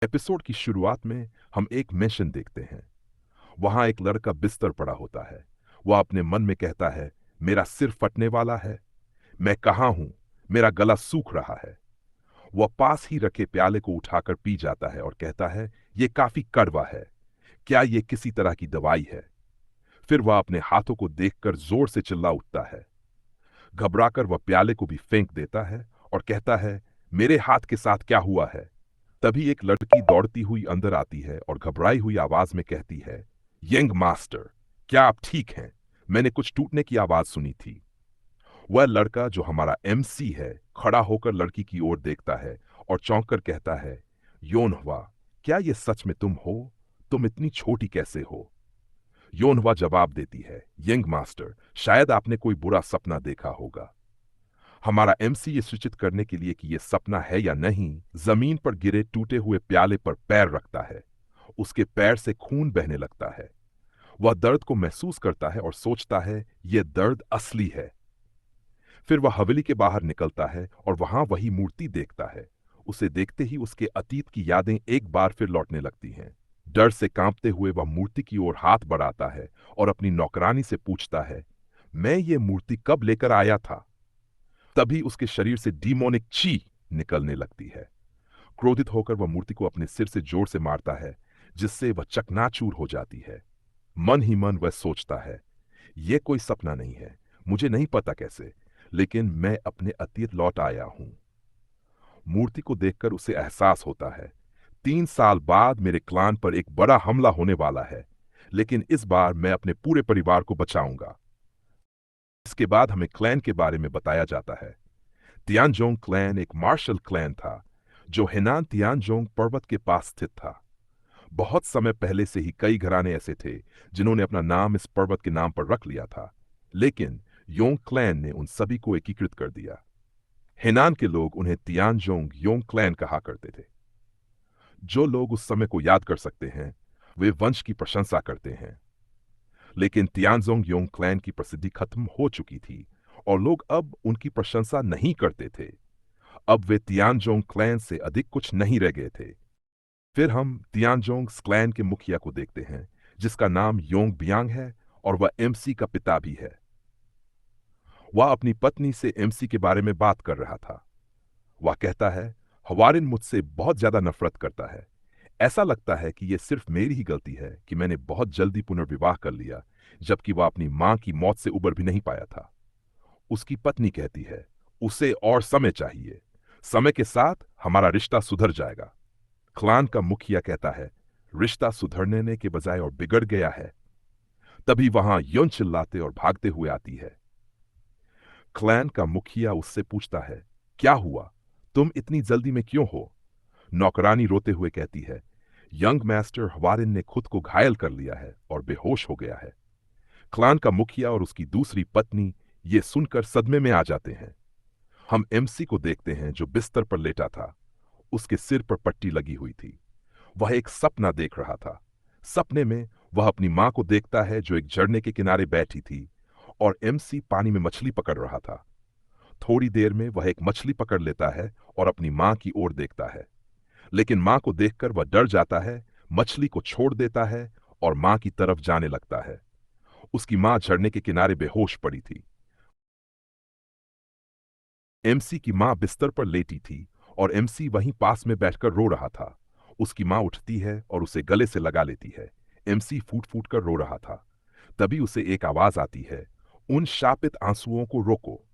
Episode की शुरुआत में हम एक मिशन देखते हैं। वहां एक लड़का बिस्तर पड़ा होता है। वह अपने मन में कहता है, मेरा सिर फटने वाला है, मैं कहाँ हूं, मेरा गला सूख रहा है। वह पास ही रखे प्याले को उठाकर पी जाता है और कहता है, यह काफी कड़वा है, क्या यह किसी तरह की दवाई है। फिर वह अपने हाथों को देखकर जोर से चिल्ला उठता है। घबराकर वह प्याले को भी फेंक देता है और कहता है, मेरे हाथ के साथ क्या हुआ है। तभी एक लड़की दौड़ती हुई अंदर आती है और घबराई हुई आवाज में कहती है, यंग मास्टर, क्या आप ठीक हैं? मैंने कुछ टूटने की आवाज सुनी थी। वह लड़का जो हमारा एमसी है खड़ा होकर लड़की की ओर देखता है और चौंक कर कहता है, योनहवा, क्या ये सच में तुम हो? तुम इतनी छोटी कैसे हो? योनहवा जवाब देती है, यंग मास्टर, शायद आपने कोई बुरा सपना देखा होगा। हमारा एमसी ये सूचित करने के लिए कि यह सपना है या नहीं, जमीन पर गिरे टूटे हुए प्याले पर पैर रखता है। उसके पैर से खून बहने लगता है। वह दर्द को महसूस करता है और सोचता है, यह दर्द असली है। फिर वह हवेली के बाहर निकलता है और वहां वही मूर्ति देखता है। उसे देखते ही उसके अतीत की यादें एक बार फिर लौटने लगती हैं। डर से कांपते हुए वह मूर्ति की ओर हाथ बढ़ाता है और अपनी नौकरानी से पूछता है, मैं ये मूर्ति कब लेकर आया था? तभी उसके शरीर से डीमोनिक ची निकलने लगती है। क्रोधित होकर वह मूर्ति को अपने सिर से जोर से मारता है, जिससे वह चकनाचूर हो जाती है। मन ही मन वह सोचता है, यह कोई सपना नहीं है, मुझे नहीं पता कैसे, लेकिन मैं अपने अतीत लौट आया हूं। मूर्ति को देखकर उसे एहसास होता है, 3 साल बाद मेरे क्लान पर एक बड़ा हमला होने वाला है, लेकिन इस बार मैं अपने पूरे परिवार को बचाऊंगा। इसके बाद हमें क्लैन के बारे में बताया जाता है। तियानजोंग क्लैन एक मार्शल क्लैन था, जो हेनान तियानजोंग पर्वत के पास स्थित था। बहुत समय पहले से ही कई घराने ऐसे थे जिन्होंने अपना नाम इस पर्वत के नाम पर रख लिया था, लेकिन योंग क्लैन ने उन सभी को एकीकृत कर दिया। हेनान के लोग उन्हें तियानजोंग योंग क्लैन कहा करते थे। जो लोग उस समय को याद कर सकते हैं, वे वंश की प्रशंसा करते हैं। लेकिन तियानजोंग योंग क्लैन की प्रसिद्धि खत्म हो चुकी थी और लोग अब उनकी प्रशंसा नहीं करते थे। अब वे तियानजोंग क्लैन से अधिक कुछ नहीं रह गए थे। फिर हम तियानजोंग क्लैन के मुखिया को देखते हैं, जिसका नाम योंग बियांग है और वह एमसी का पिता भी है। वह अपनी पत्नी से एमसी के बारे में बात कर रहा था। वह कहता है, हवारिन मुझसे बहुत ज्यादा नफरत करता है। ऐसा लगता है कि यह सिर्फ मेरी ही गलती है कि मैंने बहुत जल्दी पुनर्विवाह कर लिया, जबकि वह अपनी मां की मौत से उबर भी नहीं पाया था। उसकी पत्नी कहती है, उसे और समय चाहिए, समय के साथ हमारा रिश्ता सुधर जाएगा। क्लान का मुखिया कहता है, रिश्ता सुधरने के बजाय और बिगड़ गया है। तभी वहां योन चिल्लाते और भागते हुए आती है। क्लैन का मुखिया उससे पूछता है, क्या हुआ, तुम इतनी जल्दी में क्यों हो? नौकरानी रोते हुए कहती है, यंग मास्टर हवारिन ने खुद को घायल कर लिया है और बेहोश हो गया है। क्लान का मुखिया और उसकी दूसरी पत्नी ये सुनकर सदमे में आ जाते हैं। हम एमसी को देखते हैं जो बिस्तर पर लेटा था। उसके सिर पर पट्टी लगी हुई थी। वह एक सपना देख रहा था। सपने में वह अपनी मां को देखता है जो एक झरने के किनारे बैठी थी और एमसी पानी में मछली पकड़ रहा था। थोड़ी देर में वह एक मछली पकड़ लेता है और अपनी मां की ओर देखता है, लेकिन मां को देखकर वह डर जाता है, मछली को छोड़ देता है और मां की तरफ जाने लगता है। उसकी मां झरने के किनारे बेहोश पड़ी थी। एमसी की मां बिस्तर पर लेटी थी और एमसी वहीं पास में बैठकर रो रहा था। उसकी मां उठती है और उसे गले से लगा लेती है। एमसी फूट फूट कर रो रहा था। तभी उसे एक आवाज आती है, उन शापित आंसुओं को रोको।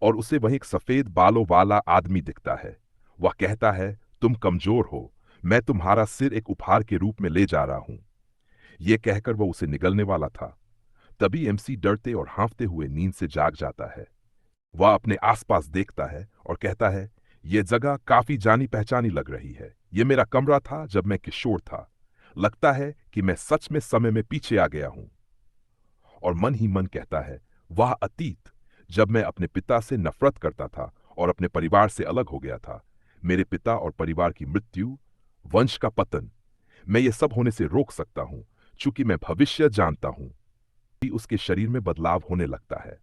और उसे वहीं एक सफेद बालों वाला आदमी दिखता है। वह कहता है, तुम कमजोर हो, मैं तुम्हारा सिर एक उपहार के रूप में ले जा रहा हूं। यह कहकर वह उसे निगलने वाला था। तभी एमसी डरते और हाँफते हुए नींद से जाग जाता है। वह अपने आसपास देखता है और कहता है, यह जगह काफी जानी पहचानी लग रही है। यह मेरा कमरा था जब मैं किशोर था। लगता है कि मैं सच में समय में पीछे आ गया हूं। और मन ही मन कहता है, वह अतीत जब मैं अपने पिता से नफरत करता था और अपने परिवार से अलग हो गया था। मेरे पिता और परिवार की मृत्यु, वंश का पतन, मैं ये सब होने से रोक सकता हूं, चूंकि मैं भविष्य जानता हूं। उसके शरीर में बदलाव होने लगता है।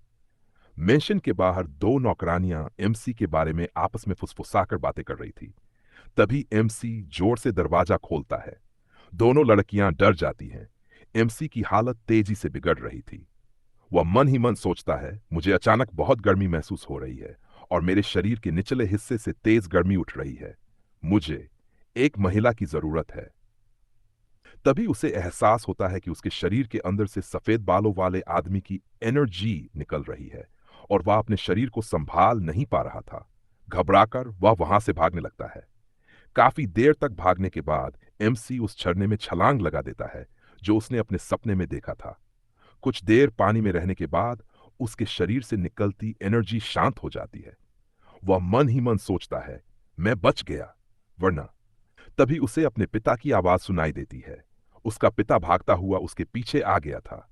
मेंशन के बाहर दो नौकरानियां एमसी के बारे में आपस में फुसफुसाकर बातें कर रही थी। तभी एमसी जोर से दरवाजा खोलता है। दोनों लड़कियां डर जाती हैं। एमसी की हालत तेजी से बिगड़ रही थी। वह मन ही मन सोचता है, मुझे अचानक बहुत गर्मी महसूस हो रही है और मेरे शरीर के निचले हिस्से से तेज गर्मी उठ रही है। मुझे एक महिला की जरूरत है। तभी उसे एहसास होता है कि उसके शरीर के अंदर से सफेद बालों वाले आदमी की एनर्जी निकल रही है और वह अपने शरीर को संभाल नहीं पा रहा था। घबराकर वह वहां से भागने लगता है। काफी देर तक भागने के बाद एमसी उस झरने में छलांग लगा देता है जो उसने अपने सपने में देखा था। कुछ देर पानी में रहने के बाद उसके शरीर से निकलती एनर्जी शांत हो जाती है। वह मन ही मन सोचता है, मैं बच गया, वरना। तभी उसे अपने पिता की आवाज सुनाई देती है। उसका पिता भागता हुआ उसके पीछे आ गया था।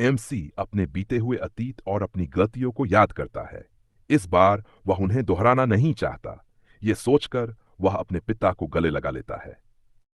एमसी अपने बीते हुए अतीत और अपनी गलतियों को याद करता है। इस बार वह उन्हें दोहराना नहीं चाहता। यह सोचकर वह अपने पिता को गले लगा लेता है।